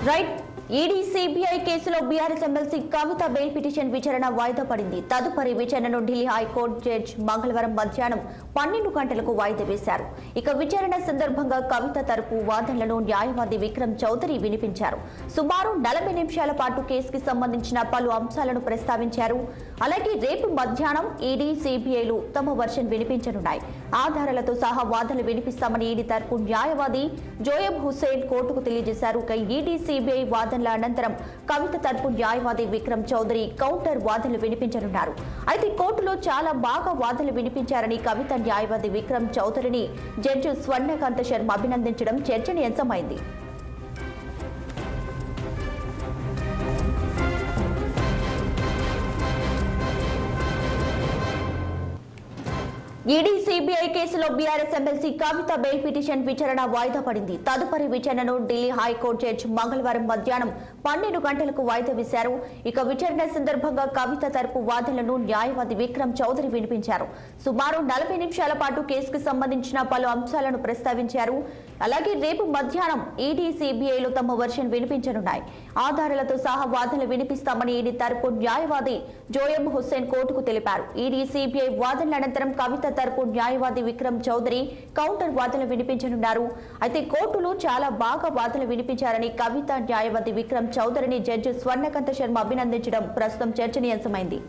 Right ED CBI కేసులో BRS MLC Kavitha bail petition విచారణ వాయిదా పడింది. తదుపరి విచారణను ఢిల్లీ హైకోర్టు జడ్జి మంగళవారం మధ్యాహ్నం 12 గంటలకు వాయిదా వేశారు. ఇక విచారణ సందర్భంగా కవిత తరపు వాదనలను న్యాయవాది విక్రమ్ చౌదరి వినిపించారు. సుమారు 40 నిమిషాల పాటు కేసుకి సంబంధించిన పలు అంశాలను ప్రస్తావించారు. అలాగే రేపు మధ్యాహ్నం ఈడీ సిబిఐలు తమ వర్షన్ వినిపించనున్నాయి. ఆధారాలతో సహా వాదనలు వినిపిస్తామని ఈడీ తరపు న్యాయవాది జోయబ్ హుస్సేన్ కోర్టుకు తెలియజేశారు. ఈడీ సిబిఐ వాదనల అనంతరం కవిత తరపు న్యాయవాది విక్రమ్ చౌదరి కౌంటర్ వాదనలు వినిపించనున్నారు. అయితే కోర్టులో చాలా బాగా వాదనలు వినిపించారని కవిత న్యాయవాది విక్రమ్ చౌదరిని జడ్జి స్వర్ణకాంత శర్మ అభినందించడం చర్చనీయాంశమైంది. ఈడీ సిబిఐ కేసులో BRS MLC Kavitha bail petition విచారణ వాయిదా పడింది. తదుపరి విచారణను ఢిల్లీ హైకోర్టు జడ్జి మంగళవారం మధ్యాహ్నం 12 గంటలకు వాయిదా వేశారు. ఇక విచారణ సందర్భంగా కవిత తరపు వాదనలను న్యాయవాది విక్రమ్ చౌదరి వినిపించారు. సుమారు 40 నిమిషాల పాటు కేసుకు సంబంధించిన పలు అంశాలను ప్రస్తావించారు. అలాగే రేపు మధ్యాహ్నం ఈడీ సిబిఐలు తమ వర్షన్ వినిపించనున్నాయి. ఆధారాలతో సహా వాదనలు వినిపిస్తామని ఈడీ తరపు న్యాయవాది జోయబ్ హుస్సేన్ కోర్టుకు తెలిపారు. ఈడీ సిబిఐ వాదనల అనంతరం కవిత తరపు న్యాయవాది విక్రమ్ చౌదరి కౌంటర్ వాదనలు వినిపించనున్నారు. అయితే కోర్టులో చాలా బాగా వాదనలు వినిపించారని కవిత న్యాయవాది విక్రమ్ చౌదరిని జడ్జి స్వర్ణకాంత శర్మ అభినందించడం ప్రస్తుతం చర్చనీయాంశమైంది.